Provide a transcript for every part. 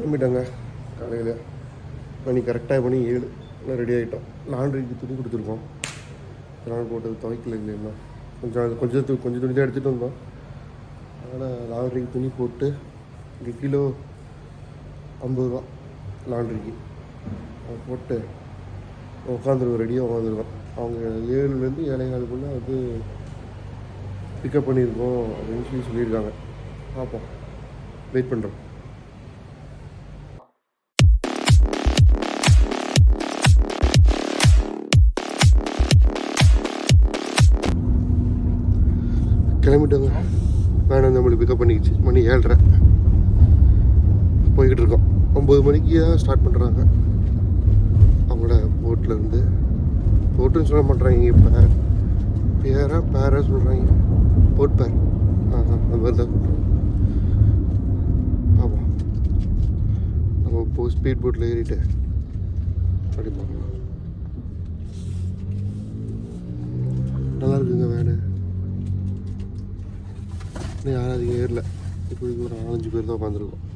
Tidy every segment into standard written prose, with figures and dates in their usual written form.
கிளம்பிட்டாங்க காலையில் மணி கரெக்டாக மணி 7 எல்லாம் ரெடி ஆகிட்டோம். லாண்ட்ரிக்கு துணி கொடுத்துருக்கோம். நாள் போட்டது துவைக்கல இல்லைன்னா கொஞ்சம் துணி தான் எடுத்துகிட்டு வந்தோம். அதனால் லாண்ட்ரிக்கு துணி போட்டு இங்கே கிலோ 50 ரூபா லாண்ட்ரிக்கு அதை போட்டு உட்காந்துருவோம், ரெடியாக உட்காந்துருக்கோம். அவங்க 7லேருந்து 7:15 வந்து பிக்கப் பண்ணியிருக்கோம் அப்படின்னு சொல்லியிருக்காங்க. பார்ப்போம், வெயிட் பண்ணுறோம். கிளம்பிட்டோங்க. வேணும் நம்மளுக்கு பிக்கப் பண்ணிக்கிச்சு. மணி 7:30 போய்கிட்டு இருக்கோம். 9 மணிக்கு தான் ஸ்டார்ட் பண்ணுறாங்க. அவங்களோட போட்டிலேருந்து போட்டுன்னு சொல்ல மாட்றாங்க, இப்போ பேரா சொல்கிறாங்க. போட் பேர் அது மாதிரி தான். பார்ப்போம், நம்ம இப்போ ஸ்பீட் போட்டில் ஏறிட்டு அப்படி பார்க்கலாம். நல்லா இருக்குங்க வேணு. இன்னும் யாரும் அதிகம் ஏறல. இப்போதைக்கு ஒரு 4-5 பேர் தான் உட்காந்துருக்கோம்.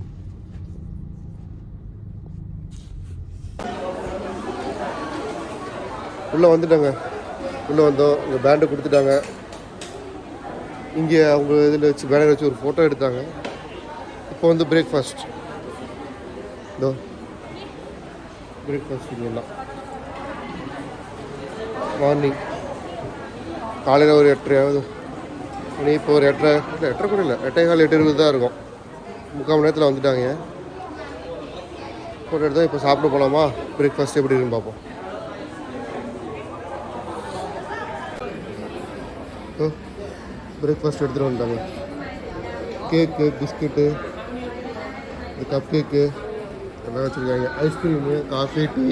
உள்ளே வந்துட்டாங்க. உள்ளே வந்தோம். இங்கே பேண்டை கொடுத்துட்டாங்க. இங்கே அவங்க இதில் வச்சு பேனர் வச்சு ஒரு ஃபோட்டோ எடுத்தாங்க. இப்போ வந்து பிரேக்ஃபாஸ்ட். இதோ பிரேக்ஃபாஸ்ட் இங்கெல்லாம் மார்னிங் காலையில் ஒரு 8:30 மணி. இப்போ ஒரு 8:30 கூட இல்லை, 8:15 தான் இருக்கும். 3/4 மணி நேரத்தில் வந்துட்டாங்க. ஃபோட்டோ எடுத்தால் இப்போ சாப்பிட போகலாமா? பிரேக்ஃபாஸ்ட் எப்படி இருக்குன்னு பார்ப்போம். பிரேக்ஃபாஸ்ட் எடுத்துகிட்டு வந்துட்டாங்க. கேக்கு, பிஸ்கெட்டு, இந்த கப் கேக்கு எல்லாம் வச்சுருக்காங்க. ஐஸ்கிரீமு, காஃபி, டீ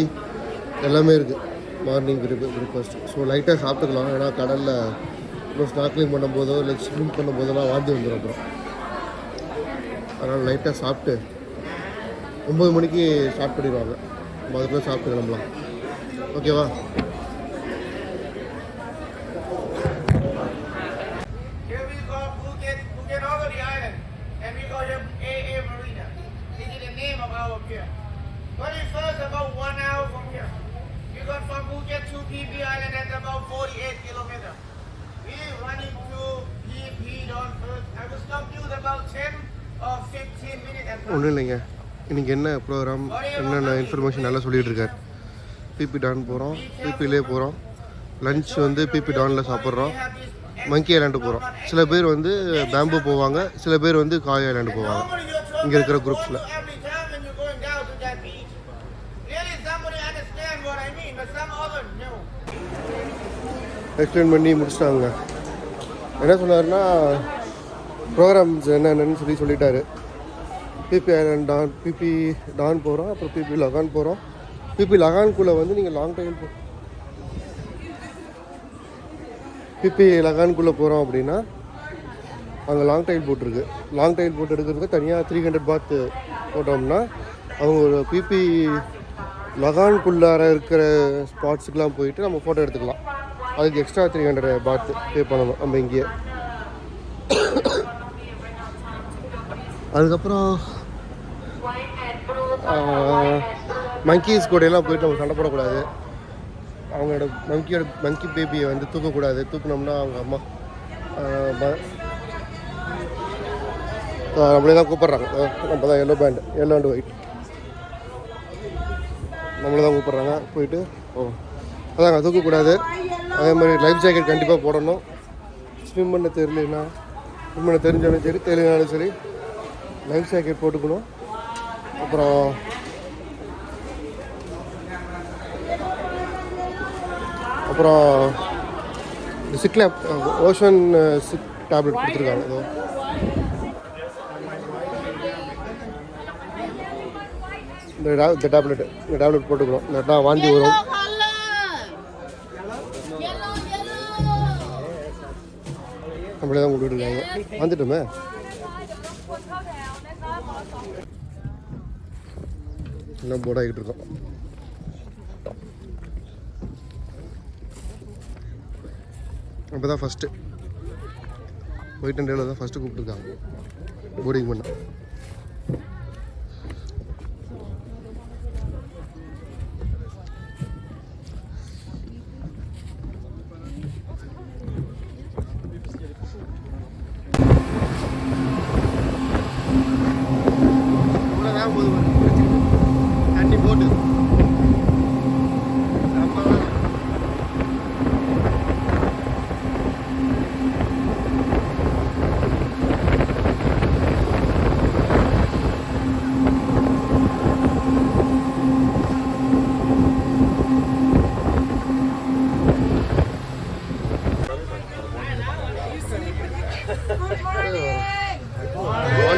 எல்லாமே இருக்குது மார்னிங் பிரேக்ஃபாஸ்ட். ஸோ லைட்டாக சாப்பிட்டுக்கலாம். ஏன்னா கடலில் இன்னும் ஸ்நாக்லிங் பண்ணும்போதோ இல்லை ஸ்விம் பண்ணும்போதெல்லாம் வாந்தி வந்துடும் அப்புறம். அதனால் லைட்டாக சாப்பிட்டு 9 மணிக்கு ஸ்டார்ட் பண்ணிடுவாங்க. அதுக்குள்ளே சாப்பிட்டு கிளம்பலாம். ஓகேவா? PP Island, that's about 48 kilometers. We're running to PP Don first. I will stop you about 10 or 15 minutes. ஒன்றும் இல்லைங்க, இன்றைக்கி என்ன ப்ரோக்ராம் என்னென்ன இன்ஃபர்மேஷன் நல்லா சொல்லிகிட்டு இருக்கார். பிபி டான் போகிறோம், பிபிலே போகிறோம். லன்ச் வந்து பிபி டானில் சாப்பிட்றோம். மங்கி ஐலாண்டு போகிறோம். சில பேர் வந்து பேம்பு போவாங்க, சில பேர் வந்து காய் ஐலாண்டு போவாங்க. இங்கே இருக்கிற குரூப்ஸில் எக்ஸ்பிளைன் பண்ணி முடிச்சிட்டாங்க. என்ன சொன்னார்னா ப்ரோக்ராம்ஸ் என்னென்னு சொல்லிட்டாரு. Phi Phi island Don, Phi Phi Don போகிறோம், அப்புறம் பிபி லகான் போகிறோம். பிபி லகான்குள்ளே வந்து நீங்கள் லாங் டைல் பிபி லகான்குள்ளே போகிறோம் அப்படின்னா அங்கே லாங் டைல் போட் இருக்குது. லாங் டைல் போட் எடுக்கிறதுக்கு தனியாக 300 பாத் போட்டோம்னா அவங்க ஒரு பிபி லகான்குள்ளார இருக்கிற ஸ்பாட்ஸுக்கெலாம் போயிட்டு நம்ம ஃபோட்டோ எடுத்துக்கலாம். அதுக்கு எக்ஸ்ட்ரா 300 பாத் பே பண்ணணும் நம்ம இங்கேயே. அதுக்கப்புறம் மங்கீஸ் கூடையெல்லாம் போயிட்டு நம்ம சண்டை போடக்கூடாது. அவங்களோட மங்கி பேபியை வந்து தூக்கக்கூடாது. தூக்கினோம்னா அவங்க அம்மா நம்மளே தான் கூப்பிட்றாங்க. நம்ம தான் எல்லோ அண்ட் ஒயிட் நம்மளை தான் கூப்பிட்றாங்க. போயிட்டு அதாங்க தூக்கக்கூடாது. அதே மாதிரி லைஃப் ஜாக்கெட் கண்டிப்பாக போடணும். ஸ்விம் பண்ண தெரியலனா, ஸ்விம் பண்ண தெரிஞ்சாலும் சரி தெரியலனாலும் சரி லைஃப் ஜாக்கெட் போட்டுக்கணும். அப்புறம் சிக்லேப் ஓஷன் சிக் டேப்லெட் கொடுத்துருக்காங்க. ஏதோ இந்த டேப்லெட் போட்டுக்கணும். இல்லாட்டா வாந்தி வரும். நம்மளே தான் கொண்டு இருக்காங்க. வந்துட்டோமே. எல்லாம் போர்ட் ஆகிட்டு இருக்கோம். அப்போ தான் ஃபஸ்ட்டு ஒயிட் அண்ட் டேவில் தான் ஃபஸ்ட்டு கூப்பிட்டுருக்காங்க போர்டிங் பண்ண.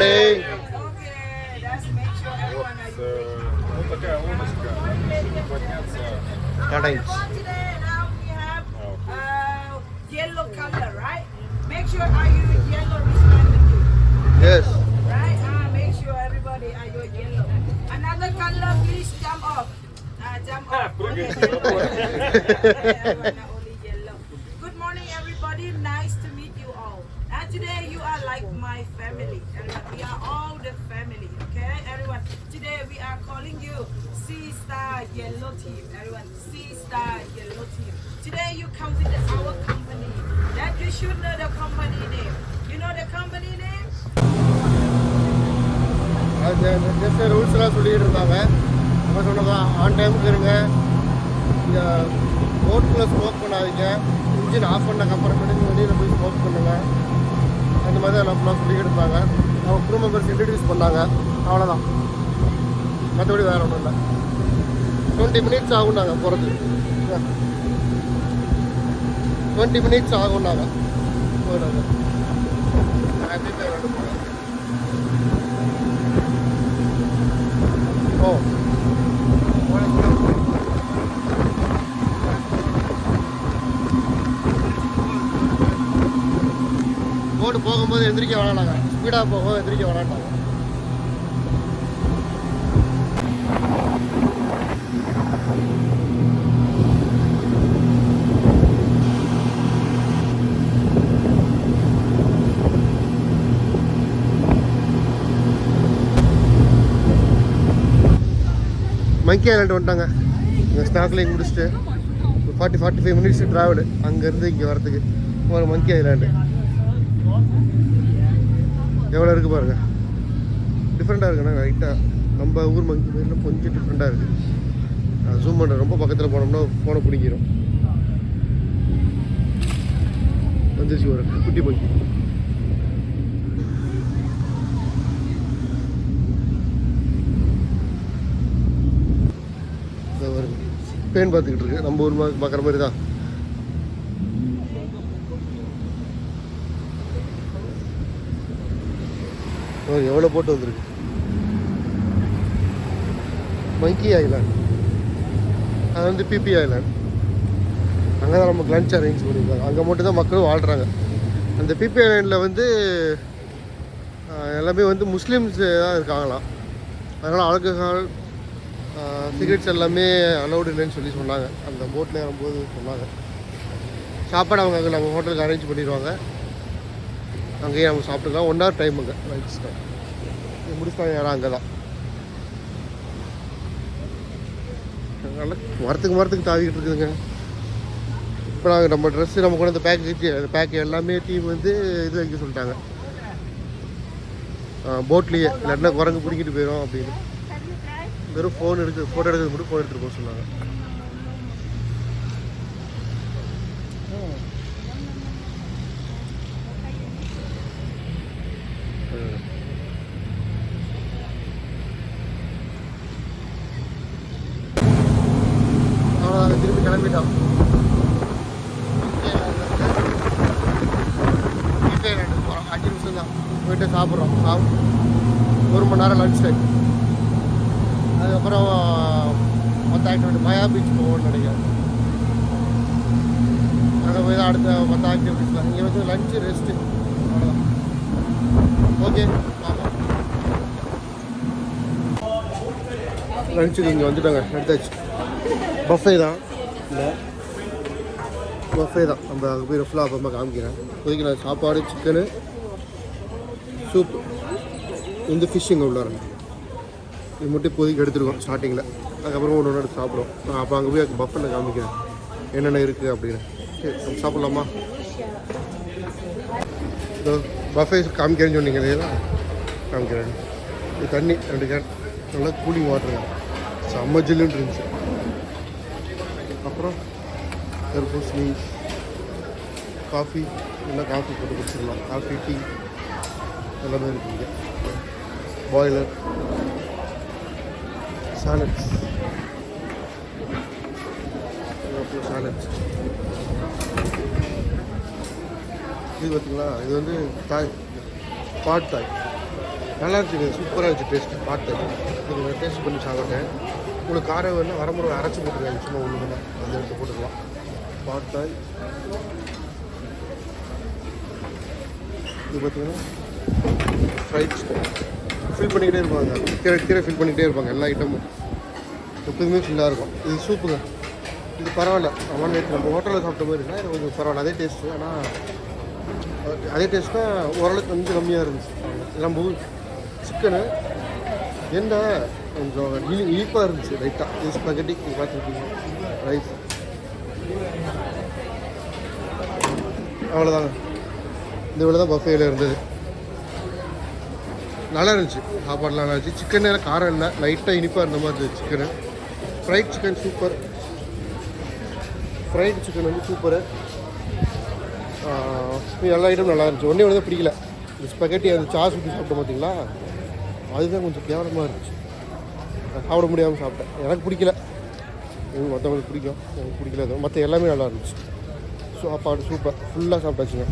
morning. Okay, let's make sure everyone are Вот такая лодочка. Подняться. Starting. today. Now we have yellow color, right? Make sure are you yellow respectively, Yes. right? Make sure everybody are you yellow. Another color, please jump off. Jump off. Okay, everyone are only yellow. Good morning, everybody. Nice to meet you all. And today you are like my family. Everyone, we are all the family. Okay, everyone. Today we are calling you Sea Star Yellow Team. Everyone, Sea Star Yellow Team. Today you come with our company. That you should know the company name. You know the company name? Just ரூல்ஸ்லாம் சொல்லிக்கிட்டு இருந்தாங்க. நம்ம சொன்னதா on டைமுக்கு இருங்க, இங்கே போட்டில் smoke பண்ணாதீங்க, இன்ஜின் ஆஃப் பண்ண அப்புறமேட்டு வெளியில் போய் ஸ்மோக் பண்ணுங்க, அந்த மாதிரி எல்லாம் ஃபுல்லாக சொல்லிக்கிட்டு இருந்தாங்க. அவங்க குரூப் மெம்பர்ஸ் இன்ட்ரடியூஸ் பண்ணாங்க, அவ்வளோதான். மற்றபடி வேறு ஒன்றும் இல்லை. 20 minutes ஆகும்னாங்க போகிறதுக்கு. 20 minutes ஆகும்னாங்க போயிடுறது. ஓ போட்டு போகும்போது எந்திரிக்க வேணாங்க, ஸ்பீடாக போகும்போது எந்திரிக்க வேணாண்டாங்க. மங்கி ஐலாண்டு வந்துட்டாங்க. இங்கே ஸ்நாக்லிங் முடிச்சுட்டு 45 minutes ட்ராவலு அங்கேருந்து இங்கே வரதுக்கு. ஒரு மங்கி ஐலாண்டு எவ்வளோ இருக்குது பாருங்கள். டிஃப்ரெண்ட்டாக இருக்குண்ணா, ரைட்டாக நம்ம ஊர் மங்கி பேரில் கொஞ்சம் டிஃப்ரெண்ட்டாக இருக்குது. ஜூம் பண்ணுறேன், ரொம்ப பக்கத்தில் போனோம்னா ஃபோனை பிடிக்கிறோம். வந்துச்சு ஒரு குட்டி மங்கி. பேன் பார்த்துக்கிட்டு இருக்கு, நம்ம ஊர் பார்க்குற மாதிரி தான். எவ்வளோ போட்டு வந்திருக்கு. மங்கி ஐலாண்ட், அது வந்து பிபி ஐலாண்ட். அங்கே தான் நமக்கு லன்ச் அரேஞ்ச் பண்ணியிருக்காங்க. அங்கே மட்டும் தான் மக்களும் வாழ்கிறாங்க. அந்த பிபி ஐலாண்டில் வந்து எல்லாமே வந்து முஸ்லீம்ஸ் தான் இருக்காங்களாம். அதனால் ஆல்கஹால் சிகரெட்ஸ் எல்லாமே அலௌடு இல்லைன்னு சொல்லி சொன்னாங்க. அந்த போட்டில் ஏறும்போது சொன்னாங்க. சாப்பாடு அவங்க அங்கே நம்ம ஹோட்டலுக்கு அரேஞ்ச் பண்ணிடுவாங்க, அங்கேயே நம்ம சாப்பிட்டுக்கலாம். 1 hour டைம் அங்கே லன்ச் டைம் முடிச்சுட்டாங்க. யாரும் அங்கே தான் நல்லா மரத்துக்கு தாவிக்கிட்டு இருக்குதுங்க. இப்போ நாங்கள் நம்ம ட்ரெஸ்ஸு நம்ம கூட அந்த பேக்கேஜ் எல்லாமே டீம் வந்து இது வைக்க சொல்லிட்டாங்க போட்லேயே, இல்லாட்டினா குரங்கு பிடிக்கிட்டு போயிடும் அப்படின்னு. வெறும் ஃபோட்டோ எடுக்கிறது மட்டும் ஃபோன் எடுத்துகிட்டு போக சொன்னாங்க. அவ்வளோதான், திரும்பி கிளம்பிட்டோம். போகிறோம் 5 நிமிஷம் தான் போயிட்டு சாப்பிட்றோம். 1 மணி நேரம் லன்ச் டைம். அதுக்கப்புறம் மற்ற ஆக்டிவிட்டி மயா பீச் போகணும்னு நினைக்கிறேன். அங்கே போய் தான் அடுத்த மற்ற ஆக்டிவிட்டிஸ்லாம். இங்கே வந்து லஞ்சு ரெஸ்ட்டு, அவ்வளோதான். ஓகே, பார்ப்போம். லஞ்சுக்கு இங்கே வந்துட்டாங்க, எடுத்தாச்சு. பஃபே தான், இல்லை பஃபே தான். நம்ம அங்கே போய் ஃபுல்லாக அப்புறமா காமிக்கிறேன். இப்போதைக்கு நான் சாப்பாடு, சிக்கனு, சூப், இந்த ஃபிஷ்ஷுங்க உள்ளார இது மட்டும் இப்போதைக்கு எடுத்துருக்கோம் ஸ்டார்டிங்கில். அதுக்கப்புறம் ஒன்று எடுத்து சாப்பிடுவோம். நான் அப்போ அங்கே போய் பஃபேல காமிக்கிறேன் என்னென்ன இருக்குது அப்படின்னு. சரி, நம்ம சாப்பிட்லாமா? இதோ பஃபே காமிக்கிறேன்னு சொன்னீங்க இல்லையா, காமிக்கிறேன். இது தண்ணி 2 கேன், நல்லா கூலிங் வாட்டருங்க, செம்ம ஜில்லுன்னு இருந்துச்சு. அப்புறம் தர்பூசணி, காஃபி, எல்லாம் காஃபி போட்டு குடிச்சிடலாம். காஃபி, டீ எல்லாமே இருக்குங்க. Boiler, salads, salads. இது பார்த்தீங்களா, இது வந்து தாய், பாட் தாய். நல்லா இருந்துச்சு, சூப்பராக இருந்துச்சு டேஸ்ட்டு. பார்த்தேன் இது டேஸ்ட் பண்ணி சாப்பிட்டேன். உங்களுக்கு காரம் வேணால் வரமுறை அரைச்சி போட்டுருக்காங்க, சும்மா ஒன்று தான் அந்த எடுத்து போட்டுக்கலாம். பார்த்தாய் இது பார்த்தீங்கன்னா ஃப்ரைட் சிக்கன் ஃபில் பண்ணிக்கிட்டே இருப்பாங்க, கீரை ஃபில் பண்ணிக்கிட்டே இருப்பாங்க. எல்லா ஐட்டமும் எப்போதுமே ஃபில்லாக இருக்கும். இது சூப்புங்க, இது பரவாயில்ல. நம்ம நேற்று நம்ம ஹோட்டலில் சாப்பிட்ட மாதிரி இல்லை, இது கொஞ்சம் பரவாயில்ல. அதே டேஸ்ட்டு, ஆனால் அதே டேஸ்ட்னா ஓரளவுக்கு கொஞ்சம் கம்மியாக இருந்துச்சு. நம்ம சிக்கனு என்ன கொஞ்சம் இனிப்பாக இருந்துச்சு லைட்டாக. இது ஸ்பெகட்டி பார்த்துருக்கீங்க, ரைஸ், அவ்வளோதாங்க. இந்த இவ்வளோ தான் பஃபேயில் இருந்தது. நல்லா இருந்துச்சு, சாப்பாடுலாம் நல்லா இருந்துச்சு. சிக்கன் காரம் இல்லை, லைட்டாக இனிப்பாக இருந்த மாதிரி இருந்துச்சு chicken. Fried chicken super, fried chicken வந்து சூப்பரு. எல்லா ஐட்டம் நல்லா இருந்துச்சு. ஒன்றே ஒன்று தான் பிடிக்கல, இந்த ஸ்பெகட்டி அந்த சாஸ் ஊற்றி சாப்பிட்டோம் பார்த்தீங்களா, அதுதான் கொஞ்சம் கேவலமாக இருந்துச்சு. சாப்பிட முடியாமல் சாப்பிட்டேன். எனக்கு பிடிக்கல, மற்றவங்களுக்கு பிடிக்கும், எனக்கு பிடிக்கல. அது மற்ற எல்லாமே நல்லா இருந்துச்சு. சாப்பாடு சூப்பர், ஃபுல்லாக சாப்பிட்டாச்சுங்க.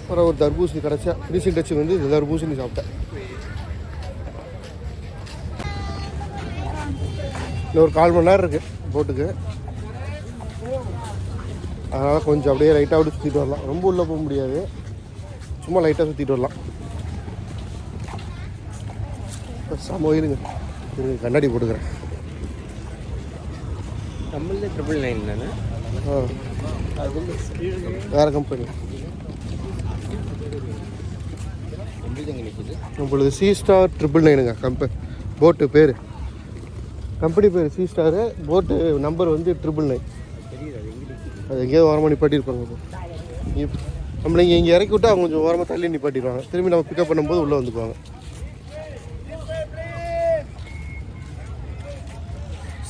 அப்புறம் ஒரு தர்பூசணி கிடச்சா ஃபினிஷிங் டச்சு வந்து இந்த தர்பூசணி சாப்பிட்டேன். இன்னும் ஒரு 4 மணி நேரம் இருக்குது போட்டுக்கு, அதனால் கொஞ்சம் அப்படியே லைட்டாக அப்படி சுற்றிட்டு வரலாம். ரொம்ப உள்ளே போக முடியாது, சும்மா லைட்டாக சுற்றிட்டு வரலாம். செம்ம வெயிலுங்க, கண்ணாடி போட்டுக்கிறேன். தமிழில் 999 தானே? வேறு கம்பெனி நம்மளுது சி ஸ்டார் 999ங்க போட்டு பேர், கம்பெனி பேர் சி ஸ்டாரு, போட்டு நம்பர் வந்து 999. அது எங்கேயாவது ஓரமாக நிப்பாட்டியிருப்பாங்க. நம்மளை இங்கே இறக்கி விட்டு அவங்க கொஞ்சம் ஓரமாக தள்ளி நிப்பாட்டிடுவாங்க. திரும்பி நம்ம பிக்கப் பண்ணும்போது உள்ளே வந்துக்குவாங்க.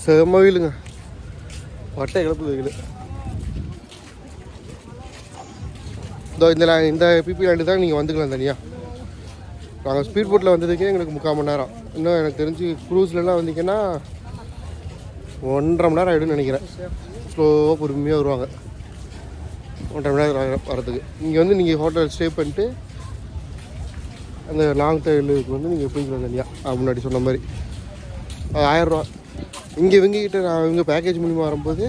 செம்ம வெயிலுங்க, வட்டை கிளப்பு வெயில். இந்த பிபி லேண்டு தான் நீங்கள் வந்துக்கலாம் தனியாக. நாங்கள் ஸ்பீட் போட்டில் வந்ததுக்கே எங்களுக்கு 3/4 மணி நேரம். இன்னும் எனக்கு தெரிஞ்சு க்ரூஸ்லலாம் வந்தீங்கன்னா 1.5 மணி நேரம் ஆகிடும்னு நினைக்கிறேன். ஸ்லோவாக பொறுமையாக வருவாங்க, 1.5 மணி நேரம் ஆகிடும் வரதுக்கு. இங்கே வந்து நீங்கள் ஹோட்டல் ஸ்டே பண்ணிட்டு அந்த லாங் டைலுக்கு வந்து நீங்கள் போய்க்கலாம் தனியாக. முன்னாடி சொன்ன மாதிரி 1000 ரூபா. இங்கே இவங்ககிட்ட நான் இவங்க பேக்கேஜ் மூலிமா வரும்போது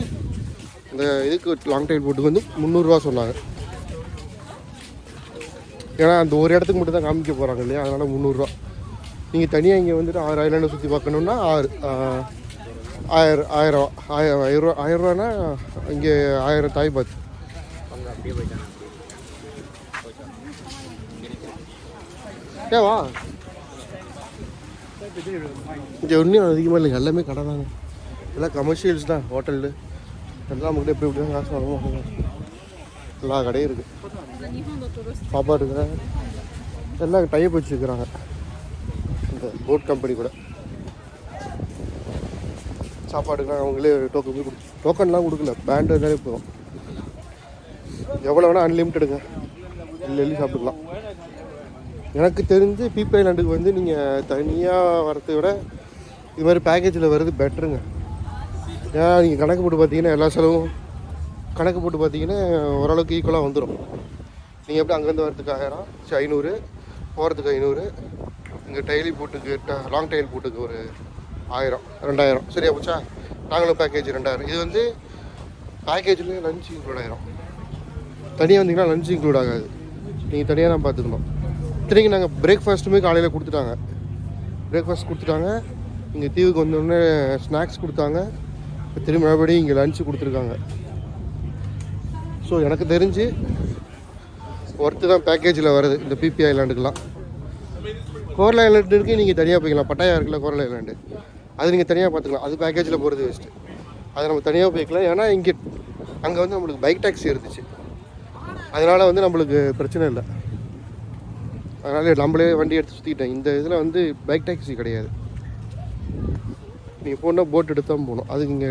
இந்த இதுக்கு லாங் டைல் போட்டுக்கு வந்து 300 ரூபா சொன்னாங்க. ஏன்னா அந்த ஒரு இடத்துக்கு மட்டும் தான் காமிக்க போகிறாங்க இல்லையா, அதனால் 300 ரூபா. நீங்கள் தனியாக இங்கே வந்துட்டு 6 ஐலாண்டை சுற்றி பார்க்கணுன்னா 1000 ரூபானா இங்கே 1000 தாய் பாத். ஏவா இங்கே ஒன்றும் அதிகமாக இல்லைங்க, எல்லாமே கடை தாங்க. எல்லாம் கமர்ஷியல்ஸ் தான், ஹோட்டலு எல்லாம் நம்மகிட்ட எப்படி எப்படி தான் காசு வாங்குவோம். எல்லா கடையும் இருக்குது, சாப்பாடுங்க எல்லாம் டைப் வச்சுருக்குறாங்க இந்த போட் கம்பெனி கூட. சாப்பாடுக்கெலாம் அவங்களே டோக்கன்லாம் கொடுக்கல, பேண்ட் இருந்தாலே போதும். எவ்வளோ வேணால் அன்லிமிட்டடுங்க, எள்ளி சாப்பிட்டுக்கலாம். எனக்கு தெரிஞ்சு பீப் ஐலாண்டுக்கு வந்து நீங்கள் தனியாக வரதை விட இது மாதிரி பேக்கேஜில் வர்றது பெட்டருங்க. ஏன்னா நீங்கள் கணக்கு போட்டு பார்த்தீங்கன்னா எல்லா செலவும் கணக்கு போட்டு பார்த்தீங்கன்னா ஓரளவுக்கு ஈக்குவலாக வந்துடும். நீங்கள் எப்படி அங்கேருந்து வரதுக்கு 1000, 500, போகிறதுக்கு 500, இங்கே டைலி போட்டுக்கு லாங் டைல் போட்டுக்கு ஒரு 1000, 2000 சரியா போச்சா. நாங்களும் பேக்கேஜ் 2000. இது வந்து பேக்கேஜ்லேயே லஞ்ச் இன்க்ளூட் ஆகிரும். தனியாக வந்தீங்கன்னா லஞ்ச் இன்க்ளூட் ஆகாது, நீங்கள் தனியாக தான் பார்த்துக்கணும். இத்தனைக்கு நாங்கள் பிரேக்ஃபாஸ்ட்டுமே காலையில் கொடுத்துட்டாங்க. பிரேக்ஃபாஸ்ட் கொடுத்துட்டாங்க, இங்கே தீவுக்கு வந்தோடனே ஸ்நாக்ஸ் கொடுத்தாங்க, திரும்பி மறுபடியும் இங்கே லஞ்சு கொடுத்துருக்காங்க. ஸோ எனக்கு தெரிஞ்சு ஒர்த்து தான் பேக்கேஜில் வருது இந்த பிபி ஐலாண்டுக்கெலாம். கோரல் ஐலாண்டுக்கு நீங்கள் தனியாக போய்க்கலாம், பட்டாயா இருக்குல்ல கோரல் ஐலாண்டு, அது நீங்கள் தனியாக பார்த்துக்கலாம். அது பேக்கேஜில் போகிறது வேஸ்ட்டு, அதை நம்ம தனியாக போய்க்கலாம். ஏன்னா அங்கே வந்து நம்மளுக்கு பைக் டாக்ஸி இருந்துச்சு, அதனால் வந்து நம்மளுக்கு பிரச்சனை இல்லை. அதனால் நம்மளே வண்டி எடுத்து சுற்றிக்கிட்டேன். இந்த இதில் வந்து பைக் டாக்ஸி கிடையாது, நீங்கள் போனால் போட் எடுத்து தான் போகணும். அதுக்கு இங்கே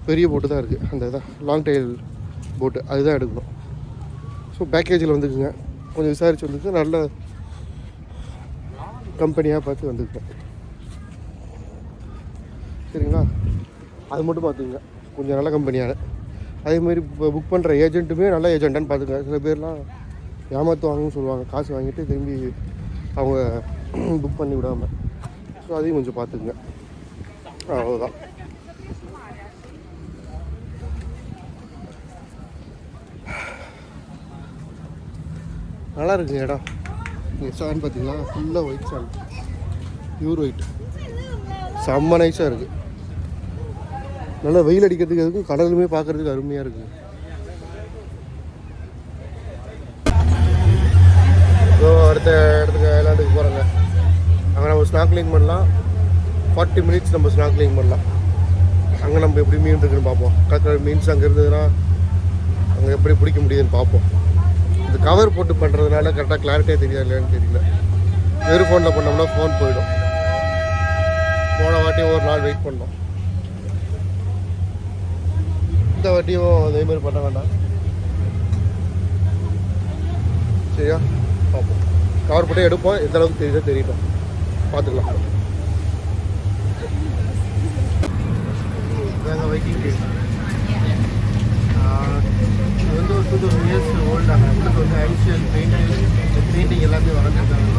பெரிய போட்டு தான் இருக்குது, அந்த இதான் லாங் டைல் போட்டு, அதுதான் எடுக்கணும். ஸோ பேக்கேஜில் வந்துக்குங்க, கொஞ்சம் விசாரித்து வந்துக்கு நல்ல கம்பெனியாக பார்த்து வந்துக்குங்க சரிங்களா. அது மட்டும் பார்த்துக்குங்க, கொஞ்சம் நல்ல கம்பெனியான. அதேமாதிரி இப்போ புக் பண்ணுற ஏஜென்ட்டுமே நல்ல ஏஜென்ட்டான்னு பார்த்துக்கங்க. சில பேர்லாம் ஏமாற்றுவாங்கன்னு சொல்லுவாங்க. காசு வாங்கிட்டு திரும்பி அவங்க புக் பண்ணி விடாமல். ஸோ அதையும் கொஞ்சம் பார்த்துக்குங்க. அவ்வளோதான். நல்லா இருக்குங்க இடம். நீங்கள் சான் பார்த்தீங்களா, ஃபுல்லாக ஒயிட் சான், பியூர் ஒயிட், செம்ம நைஸாக இருக்குது. நல்லா வெயில் அடிக்கிறதுக்கு அதுக்கும் கடலுமே பார்க்குறதுக்கு அருமையாக இருக்குது. ஸோ அடுத்த இடத்துக்கு ஐலாண்டுக்கு போகிறோங்க. அங்கே நம்ம ஸ்நாக்லிங் பண்ணலாம். 40 மினிட்ஸ் நம்ம ஸ்நாக்லிங் பண்ணலாம். அங்கே நம்ம எப்படி மீன் இருக்குன்னு பார்ப்போம். கலர் மீன்ஸ் அங்கே இருந்ததுன்னா அங்கே எப்படி பிடிக்க முடியுதுன்னு பார்ப்போம். இந்த கவர் போட்டு பண்ணுறதுனால கரெக்டாக கிளாரிட்டியாக தெரியாது இல்லையான்னு தெரியல. வெறும் ஃபோனில் பண்ணோம்னா ஃபோன் போயிடும். போன வாட்டியும் ஒரு நாள் வெயிட் பண்ணோம். இந்த வாட்டியும் அதேமாதிரி பண்ண வேண்டாம். சரியா, பார்ப்போம். கவர் போட்டு எடுப்போம். எந்த அளவுக்கு தெரியுதோ தெரியட்டும், பார்த்துக்கலாம். இதாங்க வைக்கிங் டே. இது வந்து ஒரு 2000 இயர்ஸ் ஓல்டாங்க. உங்களுக்கு வந்து ஆன்ஷியல் பெயிண்டிங் எல்லாமே வரைஞ்சிருக்காங்க.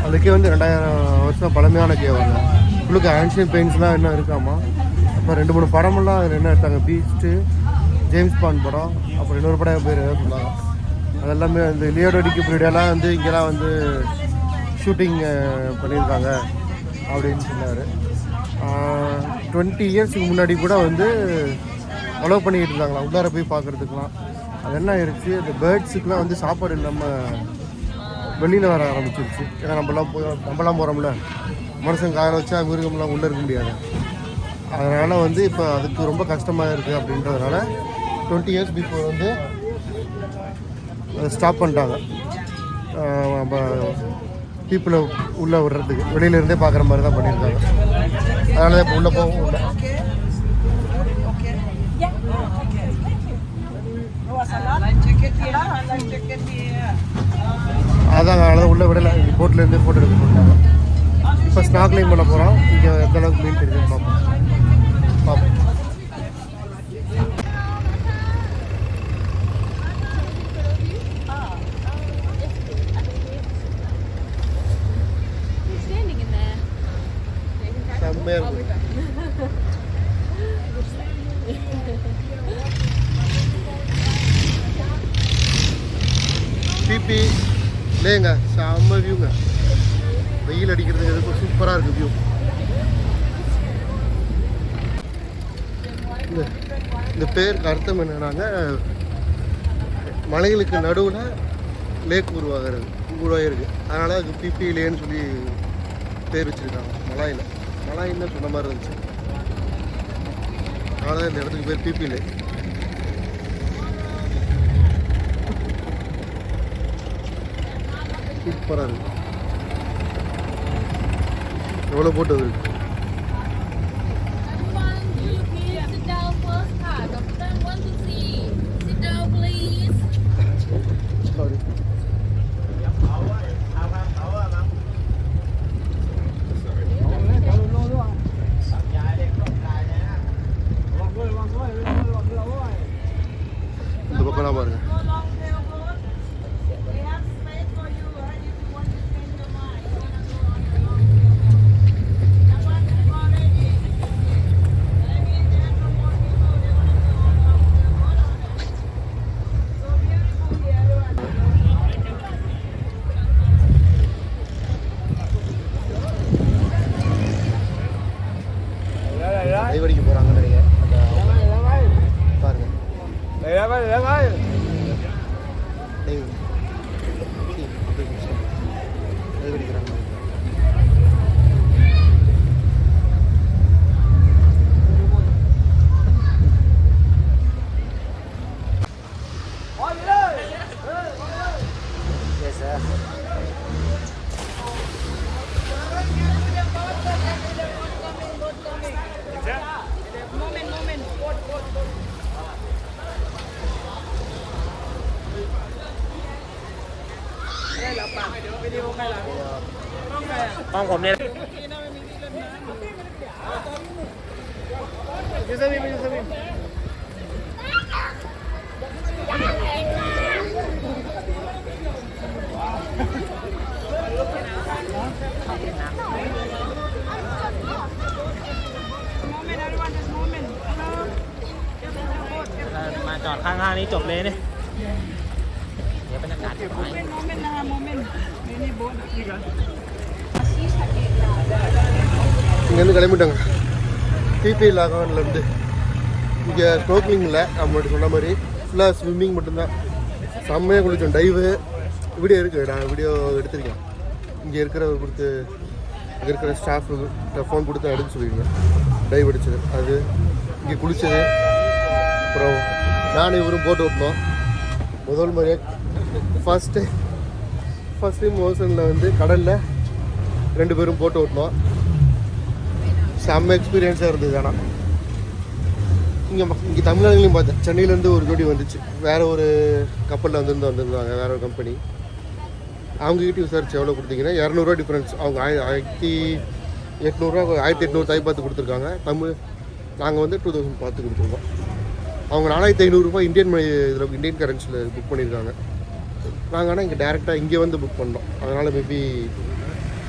அதுக்கே வந்து 2000 வருஷம் பழமையான கேவாங்க. உங்களுக்கு ஆன்ஷியன் பெயிண்ட்ஸ்லாம் என்ன இருக்காமா. அப்போ 2-3 படமெல்லாம் அதில் என்ன எடுத்தாங்க, பீஸ்ட்டு, ஜேம்ஸ் பாண்ட் படம், அப்புறம் இன்னொரு படம் பேர் ஏதாவது சொன்னாங்க. அதெல்லாமே இந்த லியோனார்டோ டிகாப்ரியெல்லாம் வந்து இங்கெல்லாம் வந்து ஷூட்டிங் பண்ணியிருக்காங்க அப்படின்னு சொன்னார். 20 இயர்ஸுக்கு முன்னாடி கூட வந்து அலோவ் பண்ணிக்கிட்டு இருந்தாங்களா உள்ளார போய் பார்க்குறதுக்கெலாம். அது என்ன ஆயிடுச்சு, இந்த பேர்ட்ஸுக்கெலாம் வந்து சாப்பாடு இல்லாமல் வெளியில் வர ஆரம்பிச்சிருச்சு. ஏன்னா நம்மலாம் போகிறோம்ல, மனுஷன் காய வச்சா மிருகம்லாம் உள்ளே இருக்க முடியாது. அதனால் வந்து இப்போ அதுக்கு ரொம்ப கஷ்டமாக இருக்குது. அப்படின்றதுனால 20 இயர்ஸ் பிஃபோர் வந்து ஸ்டாப் பண்ணிட்டாங்க. நம்ம பீப்புளை உள்ளே விடுறதுக்கு வெளியிலேருந்தே பார்க்குற மாதிரி தான் பண்ணியிருக்காங்க. அதனால தான் இப்போ உள்ளே போகவும் இல்லை. அதாங்க, அதனால உள்ளே விடலை. இங்கே போட்லேருந்தே ஃபோட்டோ எடுக்க போட்டாங்க. இப்போ ஸ்நாக்லிங் பண்ண போகிறோம். இங்கே எந்த அளவுக்கு மீன் தெரியுதுன்னு பார்ப்போம். செம்மையாக இருக்கும். பிபி இல்லைங்க, செம்ம வியூங்க. வெயில் அடிக்கிறது எதுக்கும் சூப்பராக இருக்குது வியூ. இந்த பேருக்கு அர்த்தம் என்னன்னாங்க, மலைகளுக்கு நடுவில் லேக் உருவாகிருக்கு. அதனால் அதுக்கு பிபி லேன்னு சொல்லி பேர் வச்சுருக்காங்க. மலாயின்னு சொன்ன மாதிரி இருந்துச்சு. அதனால இந்த இடத்துக்கு பேர் பிபி லேக். சூப்பராக இருக்கு. எவ்வளோ போட்டு இருக்கு. சாரி. இந்த பக்கம் பாருங்க. ห้องผมเนี่ย มาจอดข้างๆนี้จบเลยเนี่ยเดี๋ยวบรรยากาศจะไป இங்கேருந்து கிளம்பிட்டாங்க டிபி லாகவன்லேருந்து இங்கே ஸ்னோக்லிங் இல்லை நம்மளுக்கு சொன்ன மாதிரி ஃபுல்லாக ஸ்விம்மிங் மட்டும்தான். செம்மையாக குளிச்சோம். டைவு வீடியோ இருக்குது, நான் வீடியோ எடுத்திருக்கேன். இங்கே இருக்கிறவர் கொடுத்து இங்கே இருக்கிற ஸ்டாஃபு ஃபோன் கொடுத்து எடுக்க சொல்லியிருக்கேன். டைவ் அடிச்சது அது, இங்கே குளித்தது, அப்புறம் நானும் இவரும் போட்டு ஓட்டணும். முதல் முறையாக ஃபஸ்ட் டைம் ஓசனில் வந்து கடலில் 2 பேரும் போட்டு ஓட்டணும். செம்ம எக்ஸ்பீரியன்ஸாக இருந்தது. ஆனால் இங்கே தமிழ்நாடுலையும் பார்த்தேன். சென்னையிலேருந்து ஒரு ஜோடி வந்துச்சு, வேறு ஒரு கப்பலில் வந்திருந்தாங்க, வேறு ஒரு கம்பெனி. அவங்ககிட்ட விசாரிச்சு எவ்வளோ கொடுத்தீங்கன்னா 200 டிஃப்ரென்ஸ். அவங்க 1800 1800 தாய் பார்த்து கொடுத்துருக்காங்க. நாங்கள் வந்து 2000 பார்த்து கொடுத்துருக்கோம். அவங்க 4500 இந்தியன் கரன்சியில் புக் பண்ணியிருக்காங்க. நாங்கள் ஆனால் இங்கே டேரெக்டாக இங்கே வந்து புக் பண்ணோம். அதனால் மேபி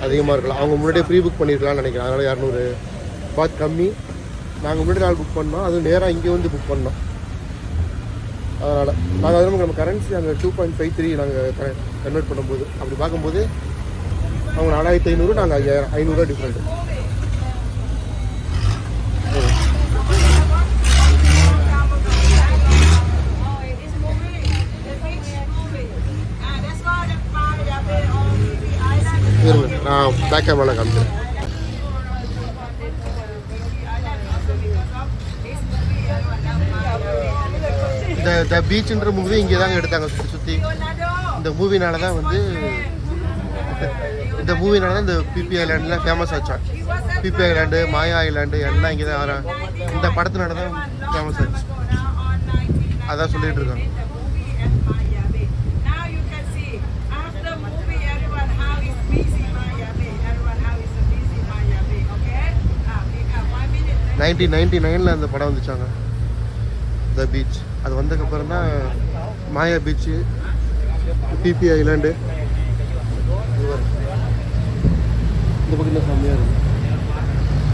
அதிகமாக இருக்கலாம். அவங்க முன்னாடியே ப்ரீ புக் பண்ணியிருக்கலாம்னு நினைக்கிறேன். அதனால் 200 பாத் கம்மி. நாங்கள் முன்னாடி நாள் புக் பண்ணோம், அதுவும் நேராக இங்கே வந்து புக் பண்ணோம். அதனால் நாங்கள் அதில் நம்ம கரன்சி அங்கே 2.53 நாங்கள் கன்வெர்ட் பண்ணும்போது அப்படி பார்க்கும்போது அவங்க 4500, நாங்கள் 500 டிஃப்ரெண்ட். இருங்க, நான் பேக் கேமரா காமிக்கிறேன். இந்த பீச்சுன்ற மூவி இங்கே தாங்க எடுத்தாங்க சுற்றி. இந்த மூவினால தான் இந்த பிபி ஐலாண்டுலாம் ஃபேமஸ் ஆச்சா. பிபி ஐலாண்டு, மாயா ஐலாண்டு எல்லாம் இங்கே தான் இந்த படத்தினால தான் ஃபேமஸ் ஆச்சு. அதான் சொல்லிட்டு இருக்காங்க. Okay. 1999 அந்த படம் வந்துச்சாங்க, த பீச். அது வந்ததுக்கப்புறம் தான் மாயா பீச்சு, பிபி ஐலாண்டு. இந்த பக்கம் செம்மையாக இருக்குது.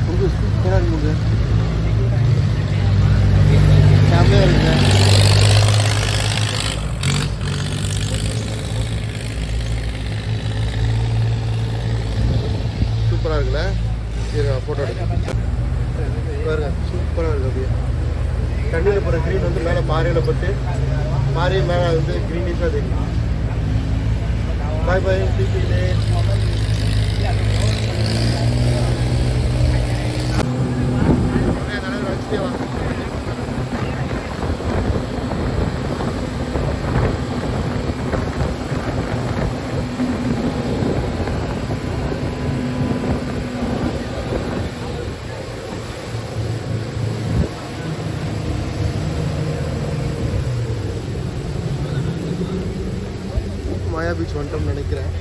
ரொம்ப சூப்பராக இருக்குங்க, செம்மையாக இருக்குங்க. சூப்பராக இருக்குல்ல? சரி, ஃபோட்டோ எடுக்க பாருங்க, சூப்பராக இருக்குது. அப்படியே தண்ணியில் போகிற க்ரீன் வந்து மேலே பாறையில் பட்டு, பாறை மேலே வந்து க்ரீனிஷாக தெரியும். பாய் பாய் டிபிலே. மாயா பீச் வந்துட்டோம்னு நினைக்கிறேன்.